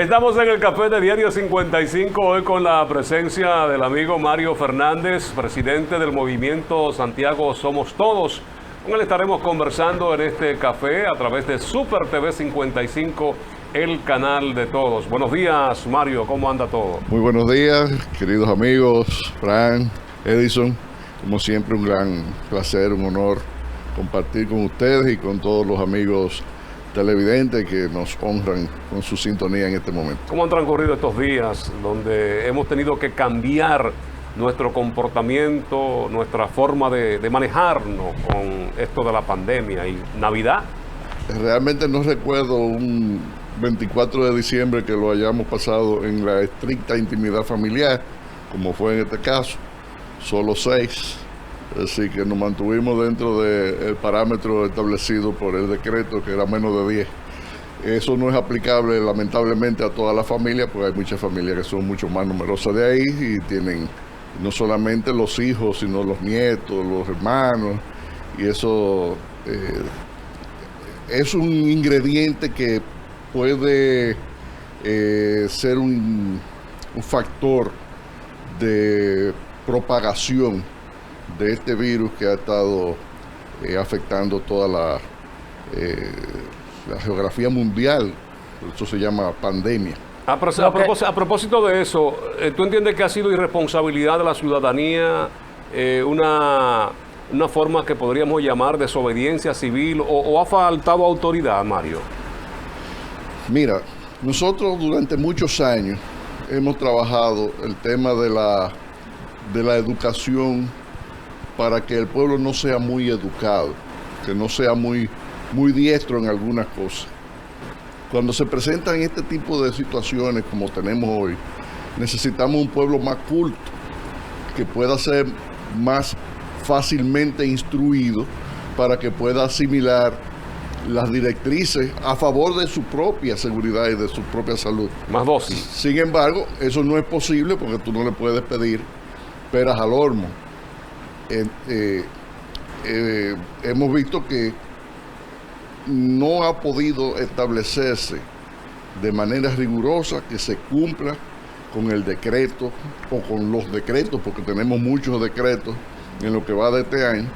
Estamos en el Café de Diario 55, hoy con la presencia del amigo Mario Fernández, presidente del movimiento Santiago Somos Todos. Con él estaremos conversando en este café a través de Super TV 55, el canal de todos. Buenos días, Mario, ¿cómo anda todo? Muy buenos días, queridos amigos, Fran, Edison. Como siempre, un gran placer, un honor compartir con ustedes y con todos los amigos televidentes que nos honran con su sintonía en este momento. ¿Cómo han transcurrido estos días donde hemos tenido que cambiar nuestro comportamiento, nuestra forma de manejarnos con esto de la pandemia y Navidad? Realmente no recuerdo un 24 de diciembre que lo hayamos pasado en la estricta intimidad familiar, como fue en este caso, solo 6. Así que nos mantuvimos dentro del parámetro establecido por el decreto, que era menos de 10. Eso no es aplicable lamentablemente a toda la familia, porque hay muchas familias que son mucho más numerosas de ahí y tienen no solamente los hijos, sino los nietos, los hermanos, y eso es un ingrediente que puede ser un factor de propagación de este virus que ha estado afectando toda la geografía mundial. Eso se llama pandemia. A propósito de eso, ¿tú entiendes que ha sido irresponsabilidad de la ciudadanía, una forma que podríamos llamar desobediencia civil o ha faltado autoridad, Mario? Mira, nosotros durante muchos años hemos trabajado el tema de la educación para que el pueblo no sea muy educado, que no sea muy diestro en algunas cosas. Cuando se presentan este tipo de situaciones como tenemos hoy, necesitamos un pueblo más culto, que pueda ser más fácilmente instruido para que pueda asimilar las directrices a favor de su propia seguridad y de su propia salud. Más dócil. Sin embargo, eso no es posible porque tú no le puedes pedir peras al olmo. Hemos visto que no ha podido establecerse de manera rigurosa que se cumpla con el decreto o con los decretos, porque tenemos muchos decretos en lo que va de este año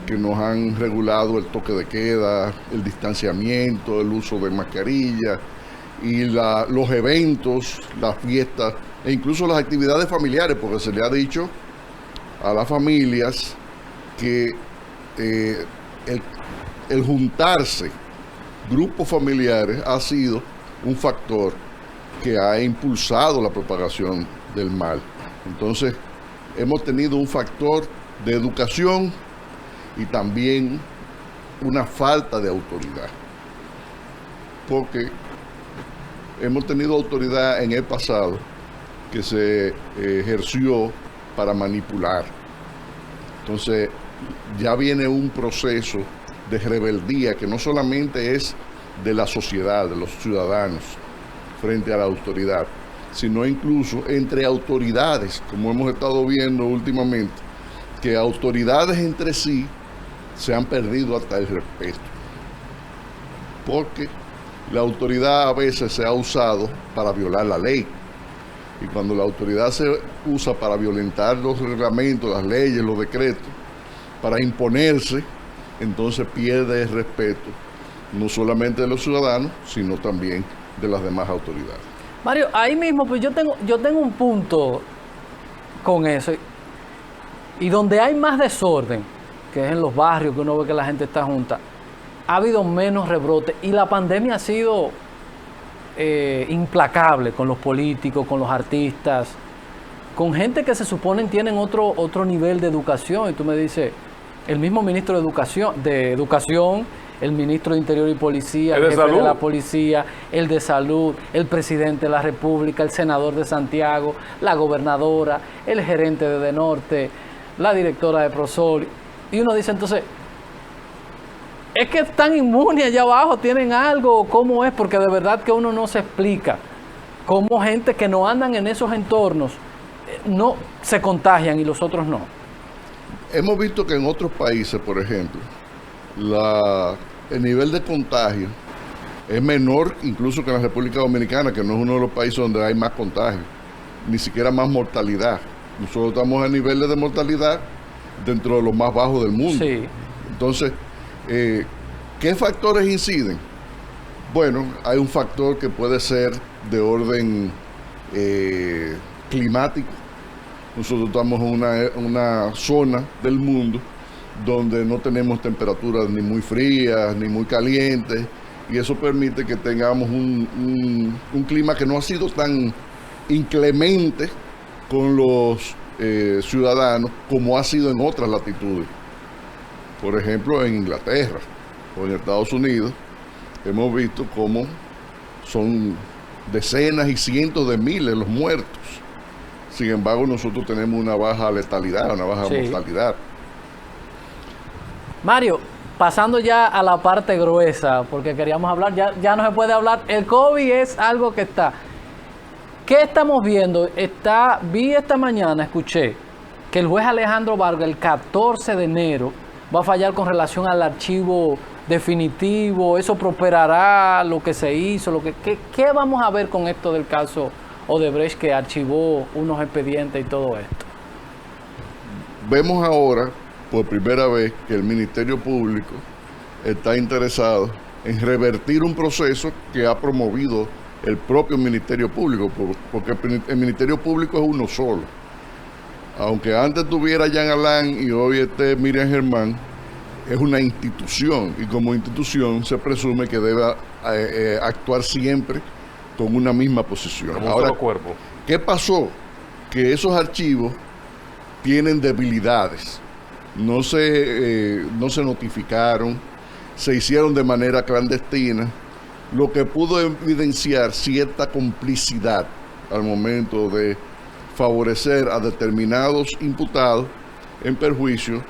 que nos han regulado el toque de queda, el distanciamiento, el uso de mascarilla y los eventos, las fiestas e incluso las actividades familiares, porque se le ha dicho a las familias que el juntarse grupos familiares ha sido un factor que ha impulsado la propagación del mal. Entonces, hemos tenido un factor de educación y también una falta de autoridad, porque hemos tenido autoridad en el pasado que se ejerció para manipular. Entonces ya viene un proceso de rebeldía que no solamente es de la sociedad, de los ciudadanos frente a la autoridad, sino incluso entre autoridades, como hemos estado viendo últimamente, que autoridades entre sí se han perdido hasta el respeto, porque la autoridad a veces se ha usado para violar la ley. Y cuando la autoridad se usa para violentar los reglamentos, las leyes, los decretos, para imponerse, entonces pierde el respeto, no solamente de los ciudadanos, sino también de las demás autoridades. Mario, ahí mismo, pues yo tengo un punto con eso. Y donde hay más desorden, que es en los barrios, que uno ve que la gente está junta, ha habido menos rebrote. Y la pandemia ha sido implacable con los políticos, con los artistas, con gente que se suponen tienen otro nivel de educación. Y tú me dices, el mismo ministro de Educación, el ministro de Interior y Policía, el jefe de la policía, el de Salud, el presidente de la República, el senador de Santiago, la gobernadora, el gerente de Denorte, la directora de Prosol. Y uno dice entonces, ¿es que están inmunes allá abajo? ¿Tienen algo? ¿Cómo es? Porque de verdad que uno no se explica cómo gente que no andan en esos entornos no se contagian y los otros no. Hemos visto que en otros países, por ejemplo, el nivel de contagio Es menor incluso que en la República Dominicana, que no es uno de los países donde hay más contagios, ni siquiera más mortalidad. Nosotros estamos a niveles de mortalidad dentro de los más bajos del mundo. Sí. Entonces, ¿qué factores inciden? Bueno, hay un factor que puede ser de orden climático. Nosotros estamos en una zona del mundo donde no tenemos temperaturas ni muy frías ni muy calientes, y eso permite que tengamos un clima que no ha sido tan inclemente con los ciudadanos como ha sido en otras latitudes. Por ejemplo, en Inglaterra o en Estados Unidos hemos visto cómo son decenas y cientos de miles los muertos. Sin embargo, nosotros tenemos una baja letalidad, una baja mortalidad. Mario, pasando ya a la parte gruesa, porque queríamos hablar, ya no se puede hablar, el COVID es algo que está. ¿Qué estamos viendo? Vi esta mañana, escuché, que el juez Alejandro Vargas el 14 de enero va a fallar con relación al archivo definitivo, eso prosperará lo que se hizo, ¿qué vamos a ver con esto del caso Odebrecht, que archivó unos expedientes y todo esto? Vemos ahora, por primera vez, que el Ministerio Público está interesado en revertir un proceso que ha promovido el propio Ministerio Público, porque el Ministerio Público es uno solo. Aunque antes tuviera Jean Alain y hoy esté Miriam Germán, es una institución, y como institución se presume que debe actuar siempre con una misma posición. Como Ahora, solo cuerpo. ¿qué pasó? Que esos archivos tienen debilidades. No se notificaron, se hicieron de manera clandestina, lo que pudo evidenciar cierta complicidad al momento de favorecer a determinados imputados en perjuicio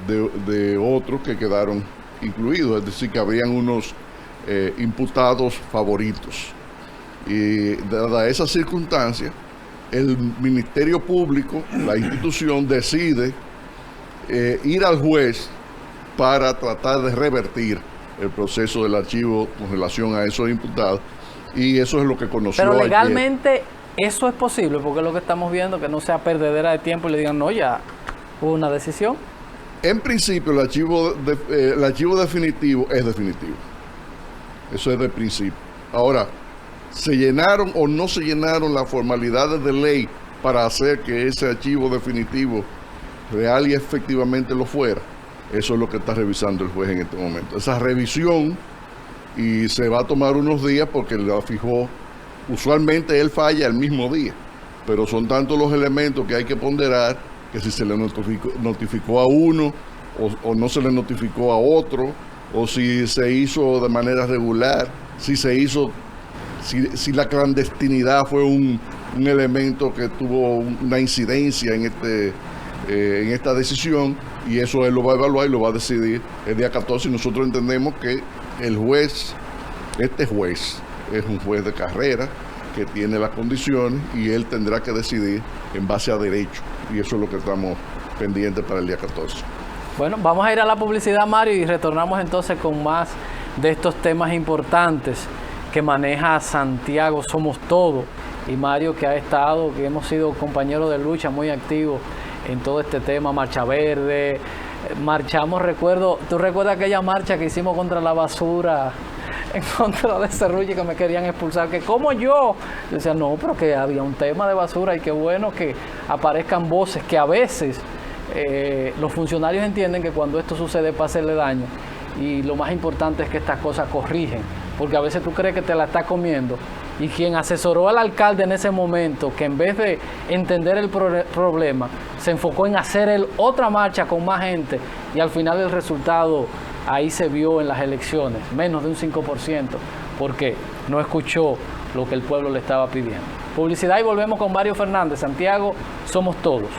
de otros que quedaron incluidos, es decir, que habían unos imputados favoritos. Y dada esa circunstancia, el Ministerio Público, la institución, decide ir al juez para tratar de revertir el proceso del archivo con relación a esos imputados, y eso es lo que conoció Pero legalmente ayer. eso es posible, porque es lo que estamos viendo, que no sea perdedera de tiempo y le digan, no, ya hubo una decisión. En principio, el archivo definitivo es definitivo. Eso es de principio. Ahora, ¿se llenaron o no se llenaron las formalidades de ley para hacer que ese archivo definitivo real y efectivamente lo fuera? Eso es lo que está revisando el juez en este momento. Esa revisión, y se va a tomar unos días porque la fijó. Usualmente él falla el mismo día, pero son tantos los elementos que hay que ponderar, que si se le notificó a uno o no se le notificó a otro, o si se hizo de manera regular, si la clandestinidad fue un elemento que tuvo una incidencia en esta decisión, y eso él lo va a evaluar y lo va a decidir el día 14. Y nosotros entendemos que este juez es un juez de carrera que tiene las condiciones, y él tendrá que decidir en base a derecho, y eso es lo que estamos pendientes para el día 14. Bueno, vamos a ir a la publicidad, Mario, y retornamos entonces con más de estos temas importantes que maneja Santiago Somos Todos, y Mario, que hemos sido compañeros de lucha muy activos en todo este tema, Marcha Verde, marchamos, ¿tú recuerdas aquella marcha que hicimos contra la basura, en contra de Cerrulla, que me querían expulsar, que como yo decía, no, pero que había un tema de basura, y qué bueno que aparezcan voces que a veces los funcionarios entienden que cuando esto sucede para hacerle daño, y lo más importante es que estas cosas corrigen, porque a veces tú crees que te la estás comiendo, y quien asesoró al alcalde en ese momento, que en vez de entender el problema, se enfocó en hacer otra marcha con más gente, y al final el resultado ahí se vio en las elecciones, menos de un 5%, porque no escuchó lo que el pueblo le estaba pidiendo. Publicidad y volvemos con Mario Fernández. Santiago Somos Todos.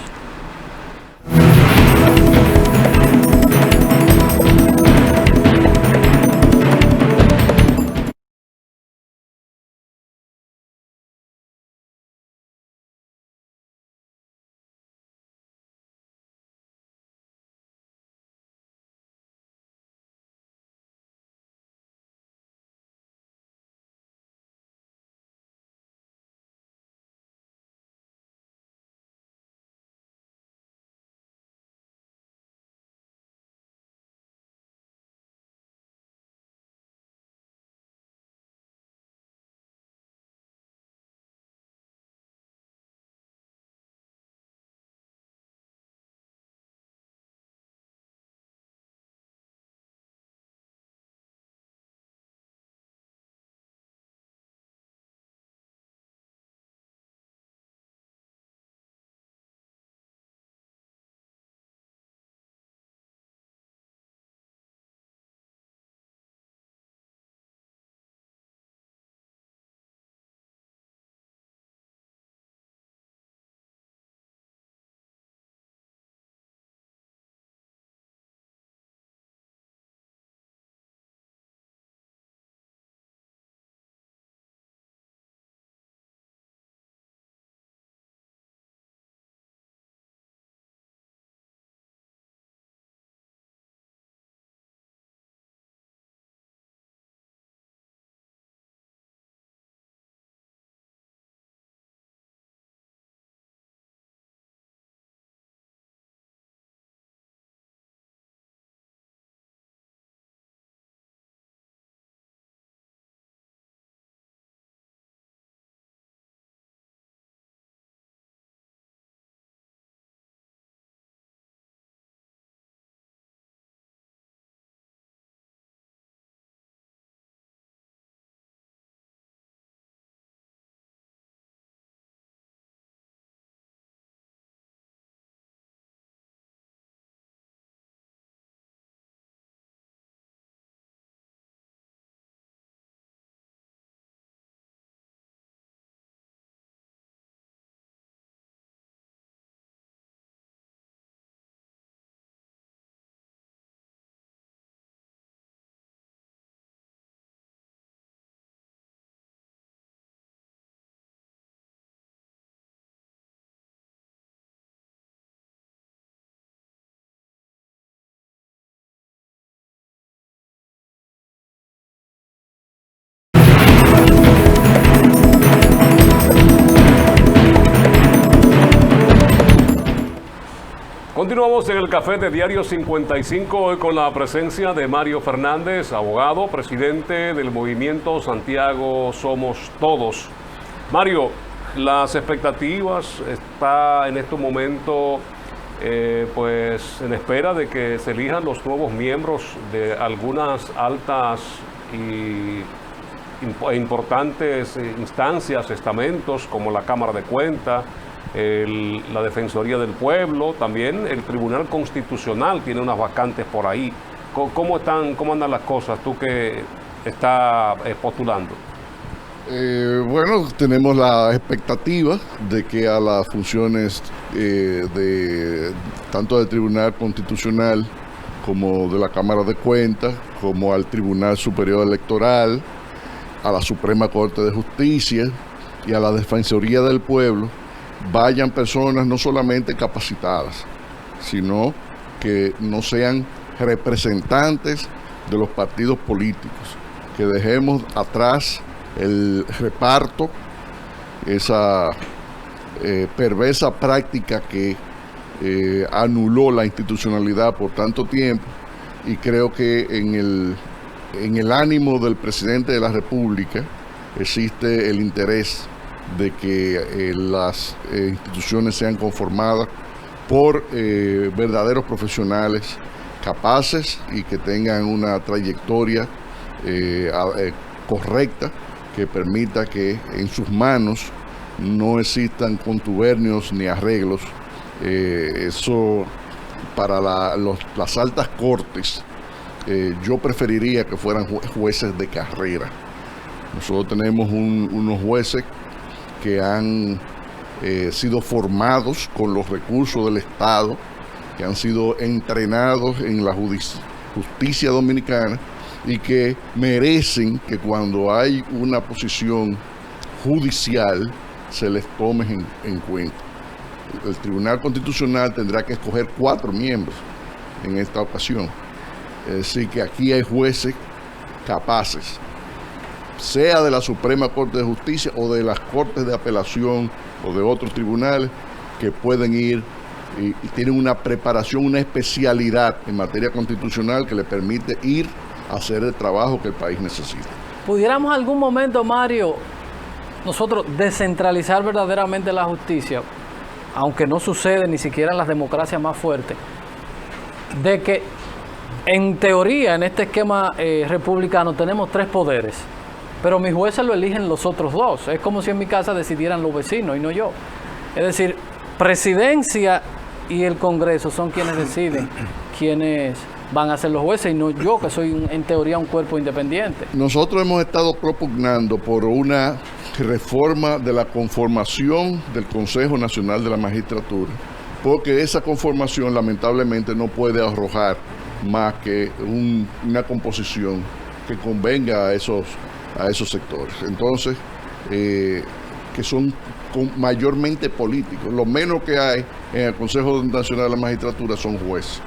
Continuamos en el café de Diario 55, hoy con la presencia de Mario Fernández, abogado, presidente del movimiento Santiago Somos Todos. Mario, las expectativas está en este momento pues en espera de que se elijan los nuevos miembros de algunas altas y importantes instancias, estamentos como la Cámara de Cuentas, la Defensoría del Pueblo, también el Tribunal Constitucional tiene unas vacantes por ahí. ¿Cómo andan las cosas, tú que estás postulando? Bueno, tenemos la expectativa de que a las funciones tanto del Tribunal Constitucional como de la Cámara de Cuentas, como al Tribunal Superior Electoral, a la Suprema Corte de Justicia y a la Defensoría del Pueblo, vayan personas no solamente capacitadas, sino que no sean representantes de los partidos políticos, que dejemos atrás el reparto, esa perversa práctica que anuló la institucionalidad por tanto tiempo, y creo que en el ánimo del presidente de la República existe el interés de que las instituciones sean conformadas por verdaderos profesionales capaces y que tengan una trayectoria correcta, que permita que en sus manos no existan contubernios ni arreglos. Eso para las altas cortes, yo preferiría que fueran jueces de carrera. Nosotros tenemos unos jueces que han sido formados con los recursos del Estado, que han sido entrenados en la justicia dominicana y que merecen que cuando hay una posición judicial se les tome en cuenta. El Tribunal Constitucional tendrá que escoger 4 miembros en esta ocasión. Es decir, que aquí hay jueces capaces, sea de la Suprema Corte de Justicia o de las Cortes de Apelación o de otros tribunales, que pueden ir y tienen una preparación, una especialidad en materia constitucional que les permite ir a hacer el trabajo que el país necesita. ¿Pudiéramos algún momento, Mario, nosotros descentralizar verdaderamente la justicia, aunque no sucede ni siquiera en las democracias más fuertes, de que en teoría en este esquema republicano tenemos 3 poderes, pero mis jueces lo eligen los otros 2? Es como si en mi casa decidieran los vecinos y no yo. Es decir, presidencia y el Congreso son quienes deciden quiénes van a ser los jueces y no yo, que soy en teoría un cuerpo independiente. Nosotros hemos estado propugnando por una reforma de la conformación del Consejo Nacional de la Magistratura, porque esa conformación lamentablemente no puede arrojar más que una composición que convenga a esos sectores. Entonces, que son mayormente políticos. Lo menos que hay en el Consejo Nacional de la Magistratura son jueces.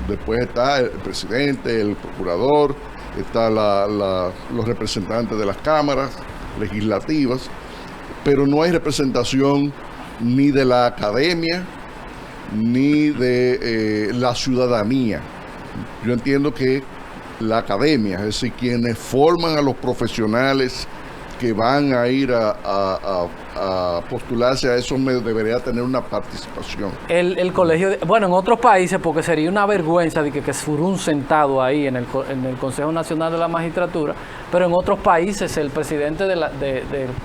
Después está el presidente, el procurador, están los representantes de las cámaras legislativas, pero no hay representación ni de la academia ni de la ciudadanía. Yo entiendo que la academia, es decir, quienes forman a los profesionales que van a ir a postularse a esos medios, debería tener una participación. El colegio, bueno, en otros países, porque sería una vergüenza de que fuera un sentado ahí en el Consejo Nacional de la Magistratura, pero en otros países el presidente del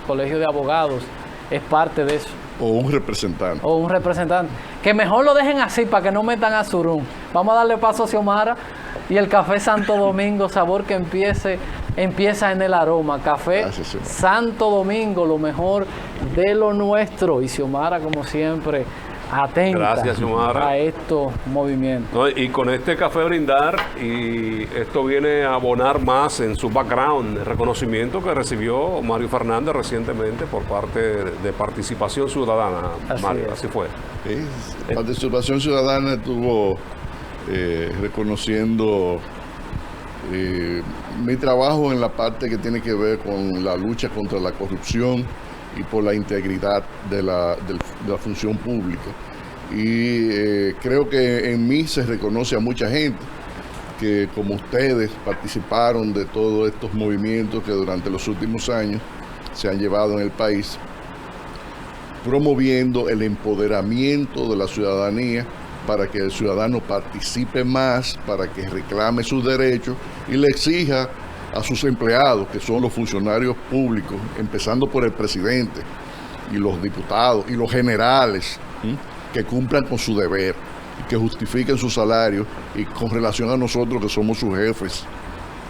Colegio de Abogados es parte de eso. O un representante. O un representante. Que mejor lo dejen así para que no metan a Surún. Vamos a darle paso a Xiomara y el Café Santo Domingo, sabor que empieza en el aroma. Café Gracias, Santo Domingo, lo mejor de lo nuestro. Y Xiomara, como siempre, atenta. Gracias, Xiomara, a estos movimientos. No, y con este café brindar, y esto viene a abonar más en su background, el reconocimiento que recibió Mario Fernández recientemente por parte de Participación Ciudadana. Mario, así fue. Sí, Participación Ciudadana estuvo reconociendo mi trabajo en la parte que tiene que ver con la lucha contra la corrupción y por la integridad de la función pública. y creo que en mí se reconoce a mucha gente que, como ustedes, participaron de todos estos movimientos que durante los últimos años se han llevado en el país, promoviendo el empoderamiento de la ciudadanía para que el ciudadano participe más, para que reclame sus derechos y le exija a sus empleados, que son los funcionarios públicos, empezando por el presidente y los diputados y los generales, que cumplan con su deber, que justifiquen su salario y con relación a nosotros que somos sus jefes.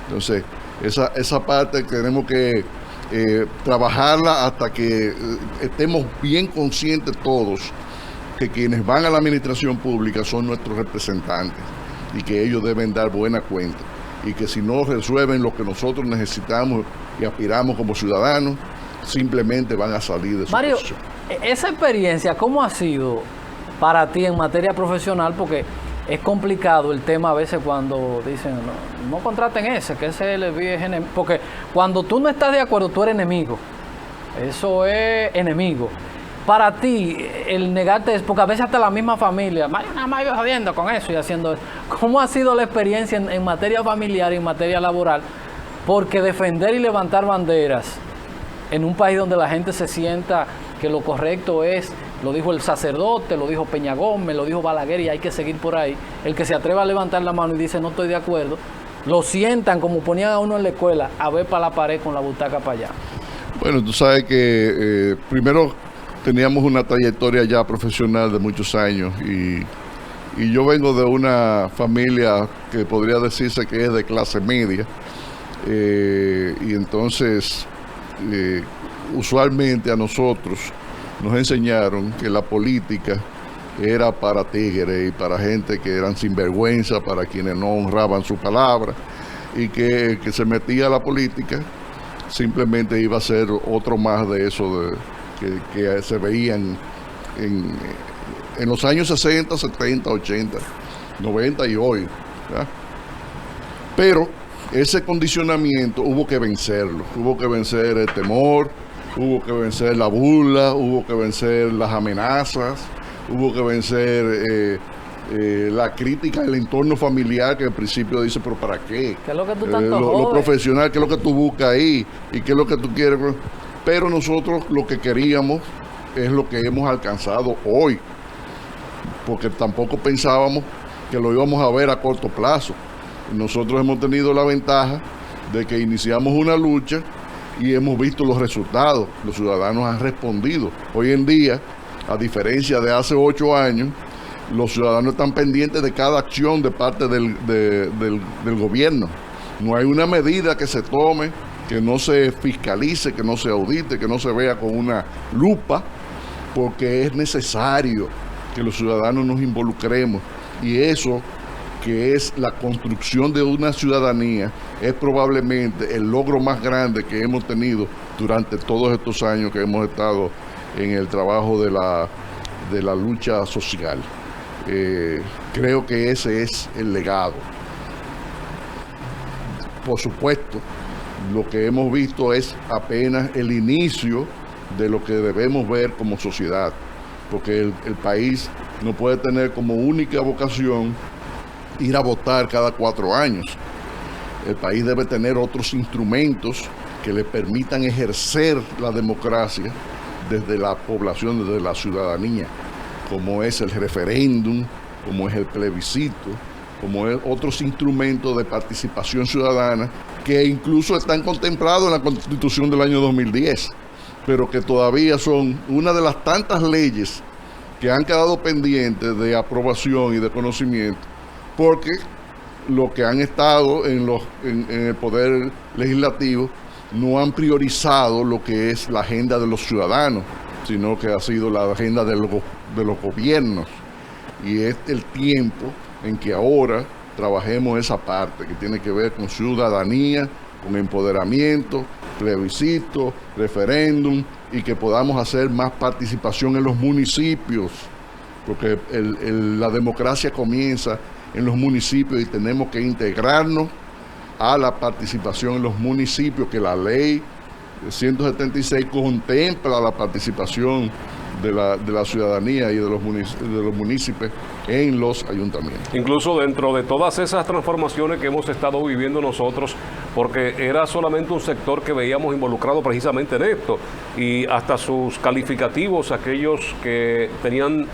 Entonces, esa parte tenemos que trabajarla hasta que estemos bien conscientes todos que quienes van a la administración pública son nuestros representantes y que ellos deben dar buena cuenta, y que si no resuelven lo que nosotros necesitamos y aspiramos como ciudadanos, simplemente van a salir de su Mario, posición. Esa experiencia, ¿cómo ha sido para ti en materia profesional? Porque es complicado el tema a veces cuando dicen, no contraten ese, que ese es enemigo. Porque cuando tú no estás de acuerdo, tú eres enemigo. Eso es enemigo. Para ti, el negarte es, porque a veces hasta la misma familia, Mario nada más iba jodiendo con eso y haciendo eso. ¿Cómo ha sido la experiencia en materia familiar y en materia laboral? Porque defender y levantar banderas en un país donde la gente se sienta que lo correcto es, lo dijo el sacerdote, lo dijo Peña Gómez, lo dijo Balaguer, y hay que seguir por ahí. El que se atreva a levantar la mano y dice no estoy de acuerdo, lo sientan como ponían a uno en la escuela, a ver para la pared con la butaca para allá. Bueno, tú sabes que primero teníamos una trayectoria ya profesional de muchos años, y yo vengo de una familia que podría decirse que es de clase media, y entonces usualmente a nosotros nos enseñaron que la política era para tigres y para gente que eran sinvergüenza, para quienes no honraban su palabra, y que el que se metía a la política simplemente iba a ser otro más de eso que se veían en los años 60, 70, 80, 90 y hoy, ¿verdad? Pero ese condicionamiento hubo que vencerlo, hubo que vencer el temor, hubo que vencer la burla, hubo que vencer las amenazas, hubo que vencer la crítica del entorno familiar, que al principio dice, pero ¿para qué? ¿Qué es lo que tú tanto lo profesional, ¿qué es lo que tú buscas ahí? ¿Y qué es lo que tú quieres? Pero nosotros lo que queríamos es lo que hemos alcanzado hoy, porque tampoco pensábamos que lo íbamos a ver a corto plazo. Nosotros hemos tenido la ventaja de que iniciamos una lucha y hemos visto los resultados. Los ciudadanos han respondido. Hoy en día, a diferencia de hace 8 años, los ciudadanos están pendientes de cada acción de parte del gobierno. No hay una medida que se tome que no se fiscalice, que no se audite, que no se vea con una lupa, porque es necesario que los ciudadanos nos involucremos, y eso, que es la construcción de una ciudadanía, es probablemente el logro más grande que hemos tenido durante todos estos años que hemos estado en el trabajo de la lucha social. Creo que ese es el legado. Por supuesto, lo que hemos visto es apenas el inicio de lo que debemos ver como sociedad, porque el país no puede tener como única vocación ir a votar cada 4 años. El país debe tener otros instrumentos que le permitan ejercer la democracia desde la población, desde la ciudadanía, como es el referéndum, como es el plebiscito, como es otros instrumentos de participación ciudadana que incluso están contemplados en la Constitución del año 2010, pero que todavía son una de las tantas leyes que han quedado pendientes de aprobación y de conocimiento, porque los que han estado en el poder legislativo no han priorizado lo que es la agenda de los ciudadanos, sino que ha sido la agenda de los gobiernos. Y es el tiempo en que ahora trabajemos esa parte que tiene que ver con ciudadanía, con empoderamiento, plebiscito, referéndum, y que podamos hacer más participación en los municipios, porque la democracia comienza en los municipios y tenemos que integrarnos a la participación en los municipios, que la ley 176 contempla la participación de la ciudadanía y de los municipios en los ayuntamientos. Incluso dentro de todas esas transformaciones que hemos estado viviendo nosotros, porque era solamente un sector que veíamos involucrado precisamente en esto, y hasta sus calificativos, aquellos que tenían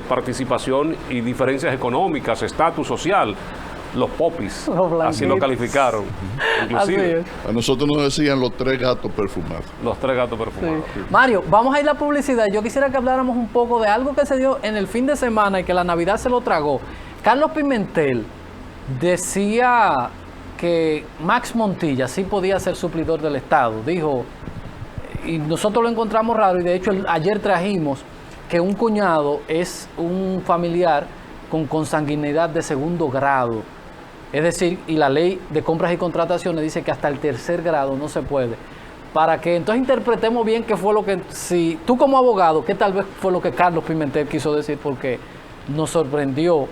participación y diferencias económicas, estatus social, los popis, así lo calificaron. Inclusive. A nosotros nos decían los 3 gatos perfumados. Los 3 gatos perfumados. Sí. Mario, vamos a ir a la publicidad. Yo quisiera que habláramos un poco de algo que se dio en el fin de semana y que la Navidad se lo tragó. Carlos Pimentel decía que Max Montilla sí podía ser suplidor del Estado. Dijo, y nosotros lo encontramos raro, y de hecho ayer trajimos que un cuñado es un familiar con consanguinidad de 2º grado. Es decir, y la ley de compras y contrataciones dice que hasta el 3er grado no se puede. Para que entonces interpretemos bien qué fue lo que, si tú como abogado, qué tal vez fue lo que Carlos Pimentel quiso decir, porque nos sorprendió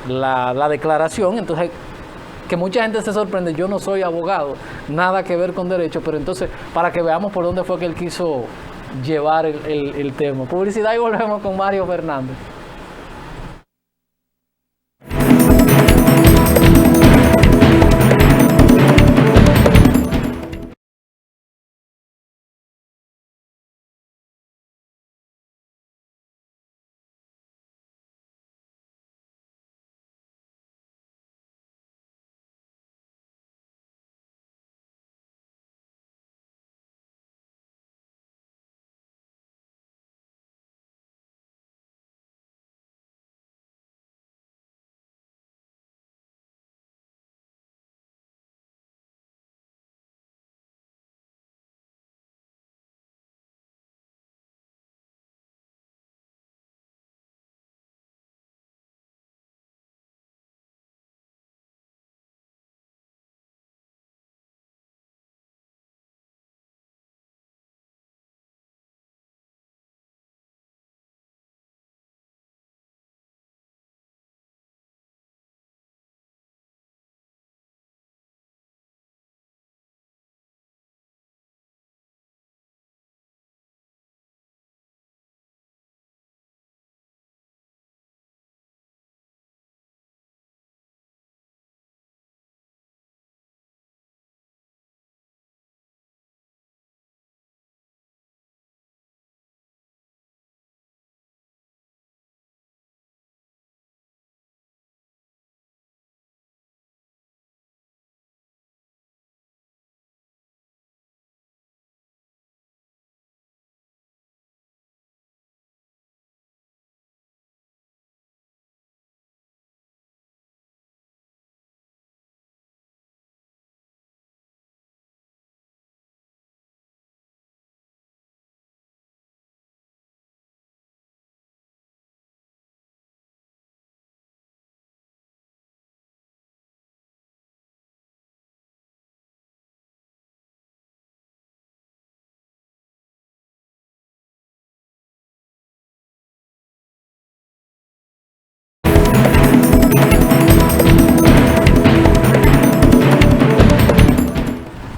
la declaración. Entonces, que mucha gente se sorprende, yo no soy abogado, nada que ver con derecho, pero entonces, para que veamos por dónde fue que él quiso llevar el tema. Publicidad y volvemos con Mario Fernández.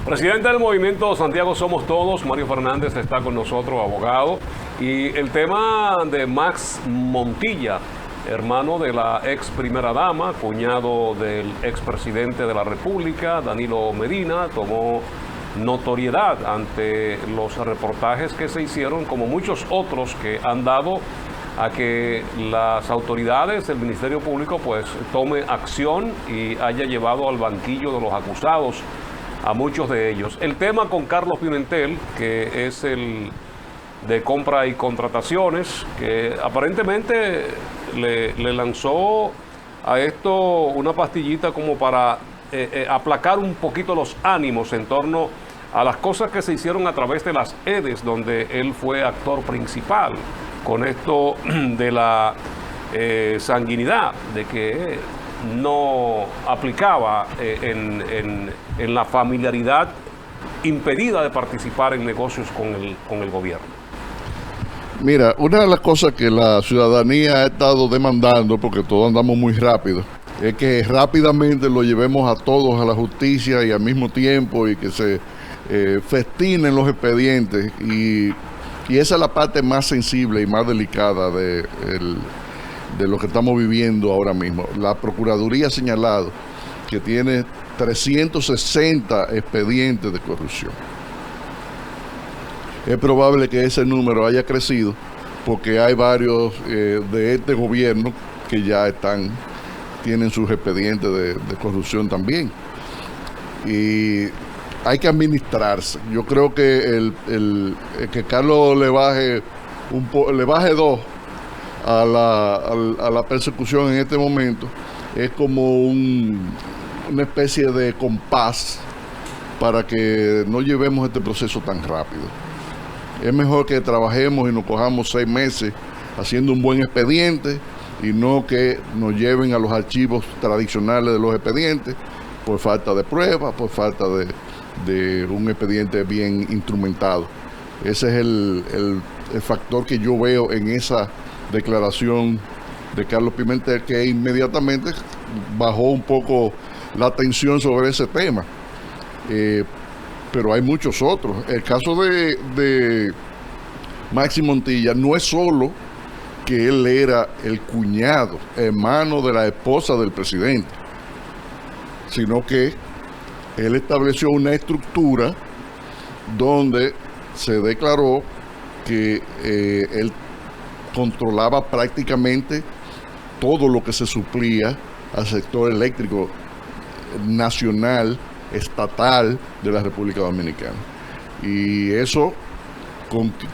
Presidente del movimiento Santiago Somos Todos, Mario Fernández, está con nosotros, abogado. Y el tema de Max Montilla, hermano de la ex primera dama, cuñado del expresidente de la República, Danilo Medina, tomó notoriedad ante los reportajes que se hicieron, como muchos otros que han dado a que las autoridades del Ministerio Público pues tome acción y haya llevado al banquillo de los acusados a muchos de ellos. El tema con Carlos Pimentel, que es el de compra y contrataciones, que aparentemente le lanzó a esto una pastillita como para aplacar un poquito los ánimos en torno a las cosas que se hicieron a través de las EDES, donde él fue actor principal, con esto de la sanguinidad, de que no aplicaba en la familiaridad impedida de participar en negocios con el gobierno. Mira, una de las cosas que la ciudadanía ha estado demandando, porque todos andamos muy rápido, es que rápidamente lo llevemos a todos a la justicia y al mismo tiempo, y que se festinen los expedientes. Y Y esa es la parte más sensible y más delicada de lo que estamos viviendo ahora mismo. La Procuraduría ha señalado que tiene 360 expedientes de corrupción. Es probable que ese número haya crecido porque hay varios de este gobierno que ya tienen sus expedientes de corrupción también. Y hay que administrarse. Yo creo que el que Carlos le baje dos a la persecución en este momento es como una especie de compás para que no llevemos este proceso tan rápido. Es mejor que trabajemos y nos cojamos 6 meses haciendo un buen expediente y no que nos lleven a los archivos tradicionales de los expedientes por falta de pruebas, por falta de un expediente bien instrumentado. Ese es el factor que yo veo en esa declaración de Carlos Pimentel, que inmediatamente bajó un poco la atención sobre ese tema. Pero hay muchos otros. El caso de Maxi Montilla no es solo que él era el cuñado, hermano de la esposa del presidente, sino que él estableció una estructura donde se declaró que él controlaba prácticamente todo lo que se suplía al sector eléctrico nacional, estatal de la República Dominicana. Y eso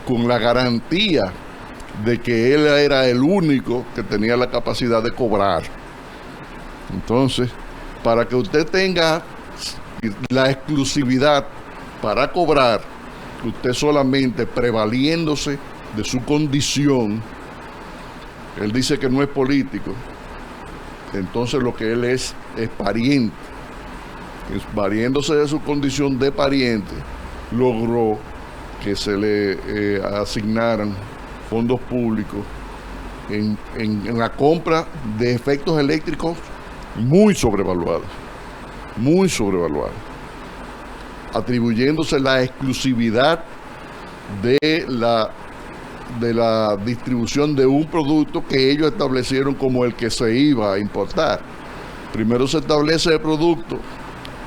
con la garantía de que él era el único que tenía la capacidad de cobrar. Entonces, para que usted tenga la exclusividad para cobrar, usted solamente prevaliéndose de su condición, él dice que no es político, entonces lo que él es pariente. Valiéndose de su condición de pariente, logró que se le asignaran fondos públicos en la compra de efectos eléctricos muy sobrevaluados, atribuyéndose la exclusividad de la distribución de un producto que ellos establecieron como el que se iba a importar. Primero se establece el producto.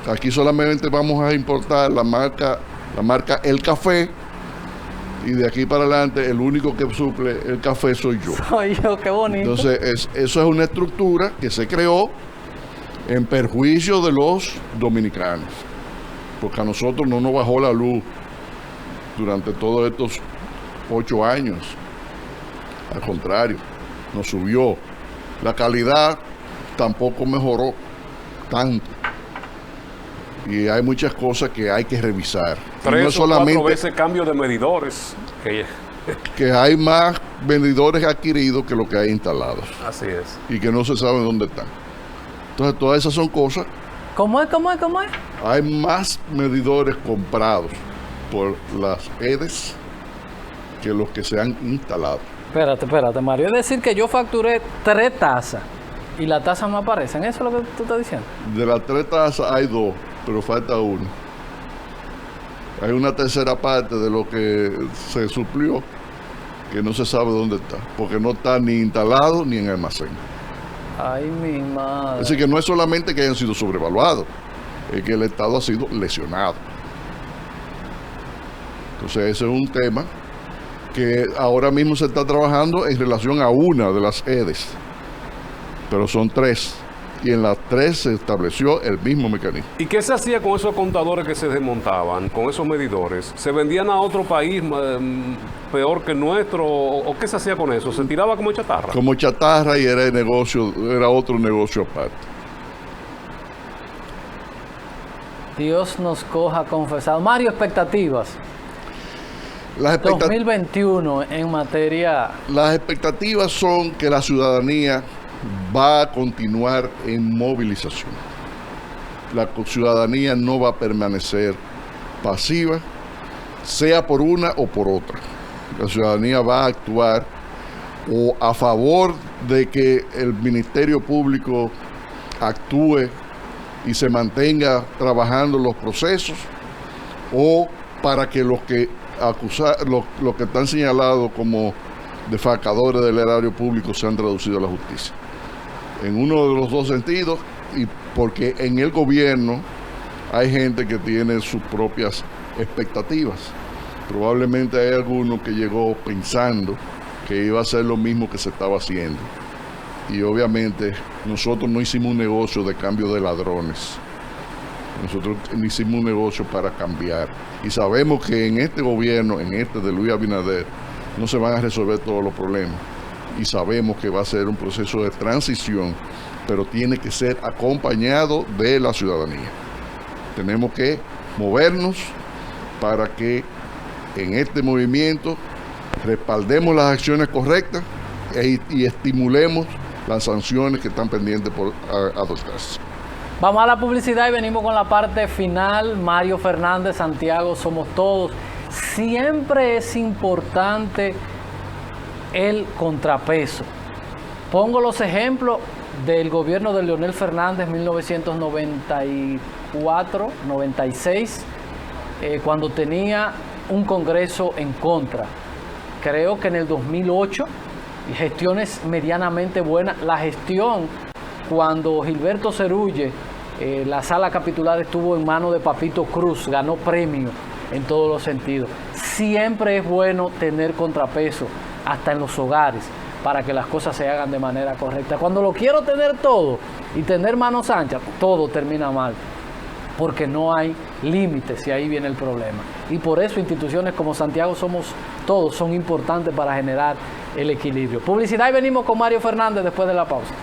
Aquí solamente vamos a importar la marca El Café, y de aquí para adelante el único que suple el café soy yo. Soy yo, qué bonito. Entonces, eso es una estructura que se creó en perjuicio de los dominicanos, porque a nosotros no nos bajó la luz durante todos estos 8 años. Al contrario, nos subió. La calidad tampoco mejoró tanto. Y hay muchas cosas que hay que revisar. 3 o 4 veces cambio de medidores. Que hay más medidores adquiridos que lo que hay instalados. Así es. Y que no se sabe dónde están. Entonces, todas esas son cosas. ¿Cómo es? Hay más medidores comprados por las EDES que los que se han instalado. Espérate, Mario. Es decir, que yo facturé 3 tazas y las tazas no aparecen. ¿Eso es lo que tú estás diciendo? De las 3 tazas hay 2, pero falta 1. Hay una tercera parte de lo que se suplió que no se sabe dónde está, porque no está ni instalado ni en almacén. Ay, mi madre. Así que no es solamente que hayan sido sobrevaluados, es que el Estado ha sido lesionado. Entonces ese es un tema que ahora mismo se está trabajando en relación a una de las EDES, pero son 3. Y en las 3 se estableció el mismo mecanismo. ¿Y qué se hacía con esos contadores que se desmontaban, con esos medidores? ¿Se vendían a otro país peor que el nuestro? ¿O qué se hacía con eso? ¿Se tiraba como chatarra? Como chatarra, y era otro negocio aparte. Dios nos coja confesado. Mario, expectativas. 2021 en materia... Las expectativas son que la ciudadanía va a continuar en movilización. La ciudadanía no va a permanecer pasiva, sea por una o por otra. La ciudadanía va a actuar o a favor de que el Ministerio Público actúe y se mantenga trabajando los procesos, o para que los que lo que están señalados como defalcadores del erario público se han traducido a la justicia. En uno de los dos sentidos, y porque en el gobierno hay gente que tiene sus propias expectativas. Probablemente hay alguno que llegó pensando que iba a hacer lo mismo que se estaba haciendo. Y obviamente nosotros no hicimos un negocio de cambio de ladrones. Nosotros hicimos un negocio para cambiar. Y sabemos que en este gobierno, en este de Luis Abinader, no se van a resolver todos los problemas. Y sabemos que va a ser un proceso de transición, pero tiene que ser acompañado de la ciudadanía. Tenemos que movernos para que en este movimiento respaldemos las acciones correctas y estimulemos las sanciones que están pendientes por adoptarse. Vamos a la publicidad y venimos con la parte final. Mario Fernández, Santiago Somos Todos. Siempre es importante el contrapeso. Pongo los ejemplos del gobierno de Leonel Fernández, 1994, 96, cuando tenía un Congreso en contra. Creo que en el 2008, gestiones medianamente buenas. La gestión cuando Gilberto Cerulle, la sala capitular estuvo en manos de Papito Cruz, ganó premio en todos los sentidos. Siempre es bueno tener contrapeso, hasta en los hogares, para que las cosas se hagan de manera correcta. Cuando lo quiero tener todo y tener manos anchas, todo termina mal, porque no hay límites y ahí viene el problema. Y por eso instituciones como Santiago Somos Todos son importantes para generar el equilibrio. Publicidad y venimos con Mario Fernández después de la pausa.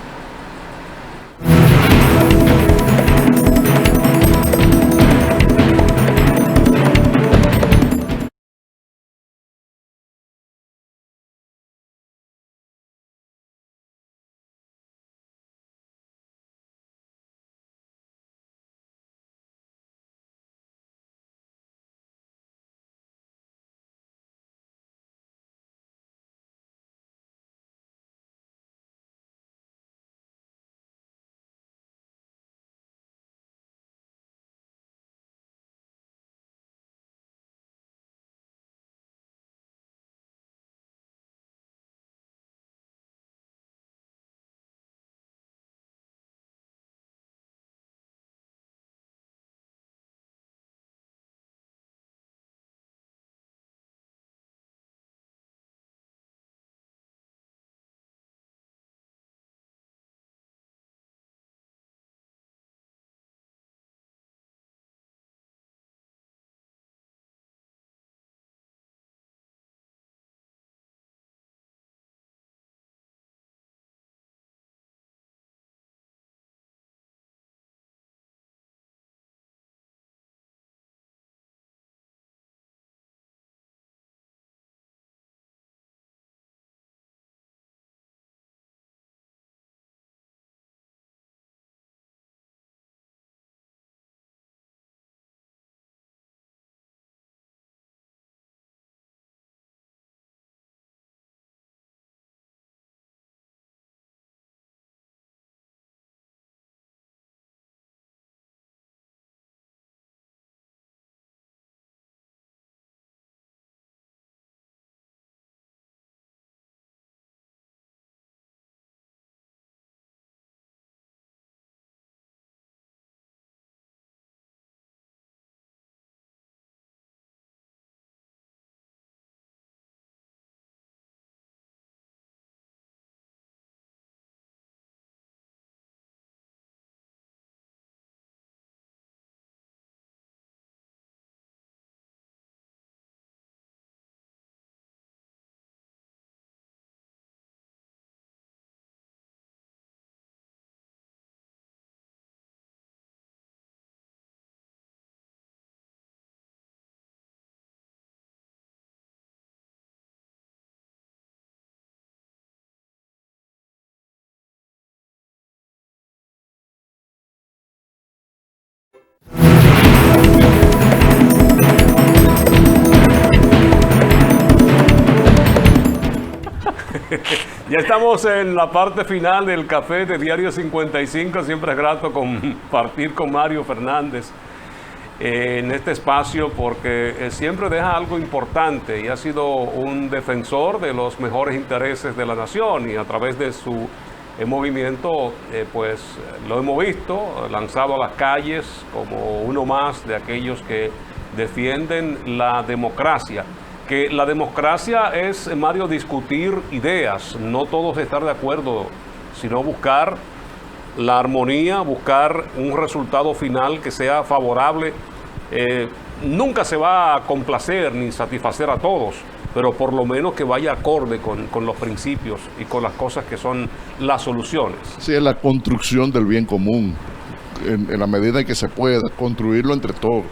Ya estamos en la parte final del café de Diario 55. Siempre es grato compartir con Mario Fernández. en este espacio porque siempre deja algo importante y ha sido un defensor de los mejores intereses de la nación y a través de su movimiento pues lo hemos visto lanzado a las calles como uno más de aquellos que defienden la democracia. Que la democracia es, Mario, discutir ideas, no todos estar de acuerdo, sino buscar la armonía, buscar un resultado final que sea favorable. Nunca se va a complacer ni satisfacer a todos, pero por lo menos que vaya acorde con los principios y con las cosas que son las soluciones. Sí, es la construcción del bien común, en la medida en que se pueda, construirlo entre todos.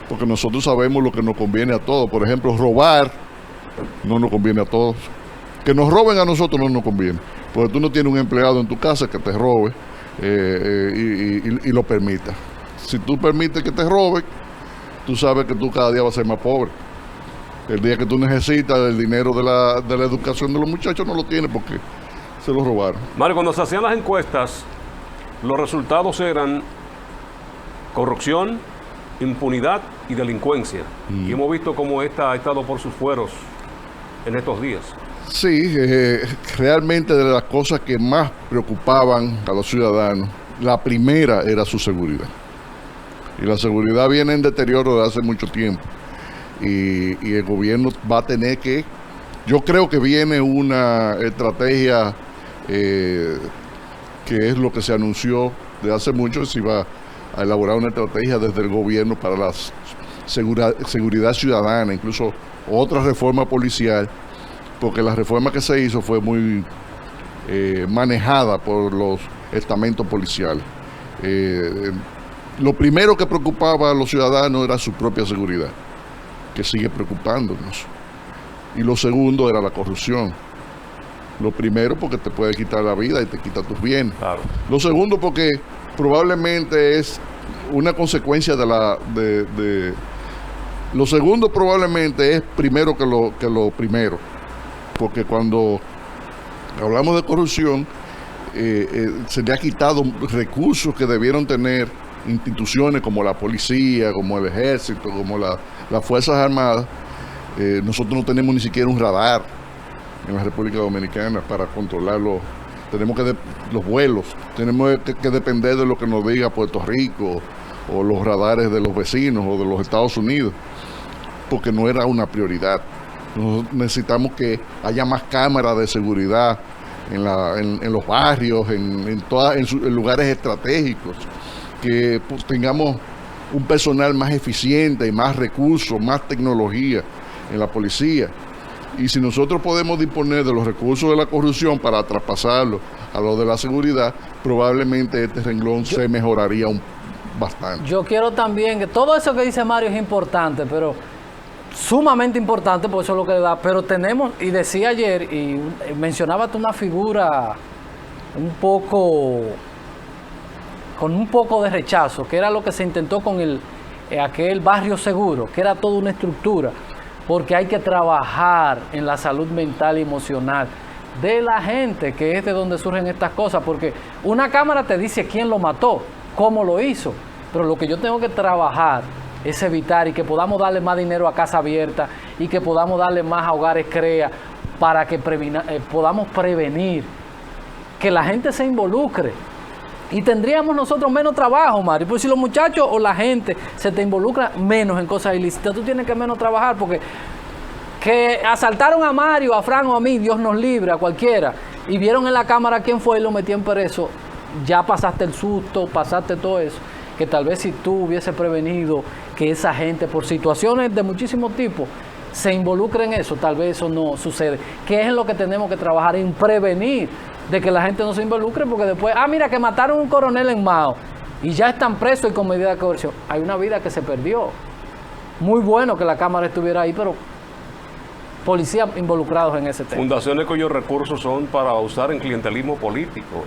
Porque nosotros sabemos lo que nos conviene a todos. Por ejemplo, robar no nos conviene a todos. Que nos roben a nosotros no nos conviene. Porque tú no tienes un empleado en tu casa que te robe y lo permita. Si tú permites que te roben, tú sabes que tú cada día vas a ser más pobre. El día que tú necesitas el dinero de la educación de los muchachos no lo tienes porque se lo robaron. Mario, cuando se hacían las encuestas, los resultados eran corrupción, impunidad y delincuencia. Y hemos visto cómo esta ha estado por sus fueros en estos días. Sí, realmente de las cosas que más preocupaban a los ciudadanos, la primera era su seguridad. Y la seguridad viene en deterioro desde hace mucho tiempo. Y el gobierno va a tener que, yo creo que viene una estrategia que es lo que se anunció de hace mucho, se iba a elaborar una estrategia desde el gobierno para la seguridad ciudadana, incluso otra reforma policial, porque la reforma que se hizo fue muy manejada por los estamentos policiales. Lo primero que preocupaba a los ciudadanos era su propia seguridad, que sigue preocupándonos. Y lo segundo era la corrupción. Lo primero porque te puede quitar la vida y te quita tus bienes. Claro. Lo segundo porque probablemente es una consecuencia lo segundo probablemente es primero que lo primero. Porque cuando hablamos de corrupción, se le ha quitado recursos que debieron tener instituciones como la policía, como el ejército, como las Fuerzas Armadas. Nosotros no tenemos ni siquiera un radar en la República Dominicana para controlarlo. Tenemos que los vuelos, tenemos que depender de lo que nos diga Puerto Rico o los radares de los vecinos o de los Estados Unidos, porque no era una prioridad. Nosotros necesitamos que haya más cámaras de seguridad en los barrios, en lugares estratégicos, que pues, tengamos un personal más eficiente y más recursos, más tecnología en la policía. Y si nosotros podemos disponer de los recursos de la corrupción para traspasarlo a lo de la seguridad, probablemente este renglón se mejoraría bastante. Yo quiero también que todo eso que dice Mario es importante, pero sumamente importante, por eso es lo que le da. Pero tenemos, y decía ayer, y mencionabas una figura con un poco de rechazo, que era lo que se intentó con aquel barrio seguro, que era toda una estructura, porque hay que trabajar en la salud mental y emocional de la gente, que es de donde surgen estas cosas, porque una cámara te dice quién lo mató, cómo lo hizo, pero lo que yo tengo que trabajar es evitar y que podamos darle más dinero a Casa Abierta y que podamos darle más a Hogares CREA para que podamos prevenir que la gente se involucre. Y tendríamos nosotros menos trabajo, Mario. Pues si los muchachos o la gente se te involucra menos en cosas ilícitas, tú tienes que menos trabajar, porque que asaltaron a Mario, a Fran o a mí, Dios nos libre, a cualquiera, y vieron en la cámara quién fue y lo metían preso, ya pasaste el susto, pasaste todo eso, que tal vez si tú hubieses prevenido que esa gente, por situaciones de muchísimos tipos, se involucre en eso, tal vez eso no sucede. ¿Qué es en lo que tenemos que trabajar? En prevenir de que la gente no se involucre, porque después, mira que mataron a un coronel en Mao y ya están presos y con medida de coerción. Hay una vida que se perdió. Muy bueno que la cámara estuviera ahí, pero policías involucrados en ese tema. Fundaciones cuyos recursos son para usar en clientelismo político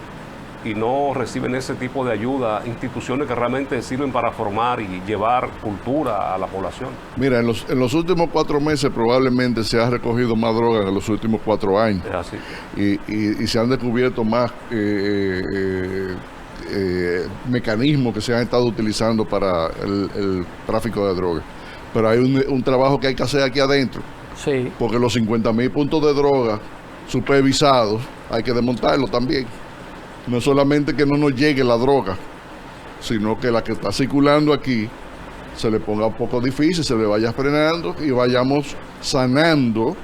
y no reciben ese tipo de ayuda, instituciones que realmente sirven para formar y llevar cultura a la población. Mira, en los últimos 4 meses probablemente se ha recogido más droga que en los últimos 4 años. Es así. Y se han descubierto más mecanismos que se han estado utilizando para el tráfico de drogas. Pero hay un trabajo que hay que hacer aquí adentro, Sí. porque los 50.000 puntos de droga supervisados hay que desmontarlos también. No solamente que no nos llegue la droga, sino que la que está circulando aquí se le ponga un poco difícil, se le vaya frenando y vayamos sanando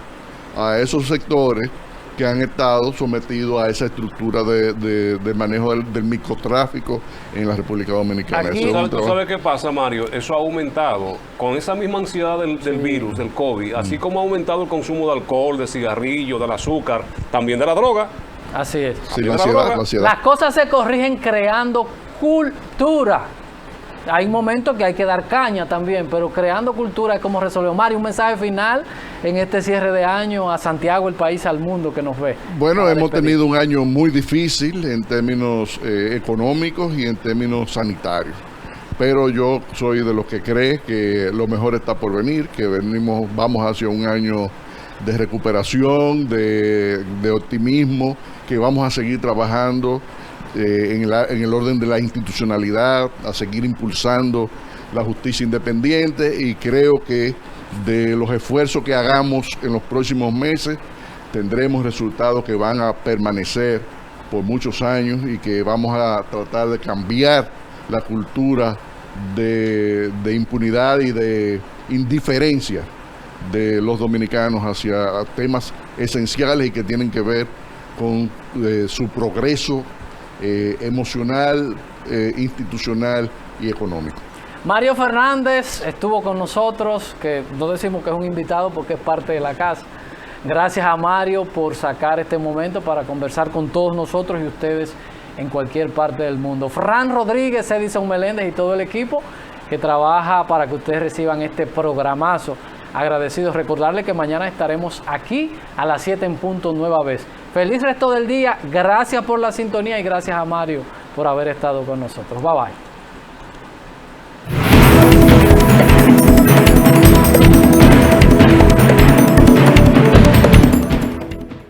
a esos sectores que han estado sometidos a esa estructura de manejo del microtráfico en la República Dominicana. Aquí- Eso es un ¿Tú trabajo. sabes qué pasa, Mario? Eso ha aumentado con esa misma ansiedad del virus, del COVID, así como ha aumentado el consumo de alcohol, de cigarrillo, del azúcar, también de la droga. Así es. Sí, la ansiedad. Las cosas se corrigen creando cultura. Hay momentos que hay que dar caña también, pero creando cultura es como resolvió. Mario, un mensaje final en este cierre de año a Santiago, el país, al mundo que nos ve. Bueno, Para hemos despedir. tenido un año muy difícil en términos económicos y en términos sanitarios. Pero yo soy de los que cree que lo mejor está por venir, que vamos hacia un año de recuperación, de optimismo, que vamos a seguir trabajando en el orden de la institucionalidad, a seguir impulsando la justicia independiente, y creo que de los esfuerzos que hagamos en los próximos meses tendremos resultados que van a permanecer por muchos años y que vamos a tratar de cambiar la cultura de impunidad y de indiferencia de los dominicanos hacia temas esenciales y que tienen que ver con su progreso emocional, institucional y económico. Mario Fernández estuvo con nosotros, que no decimos que es un invitado porque es parte de la casa. Gracias a Mario por sacar este momento para conversar con todos nosotros y ustedes en cualquier parte del mundo. Fran Rodríguez, Edison Meléndez y todo el equipo que trabaja para que ustedes reciban este programazo. Agradecidos. Recordarles que mañana estaremos aquí a las 7 en punto nueva vez. Feliz resto del día. Gracias por la sintonía y gracias a Mario por haber estado con nosotros. Bye bye.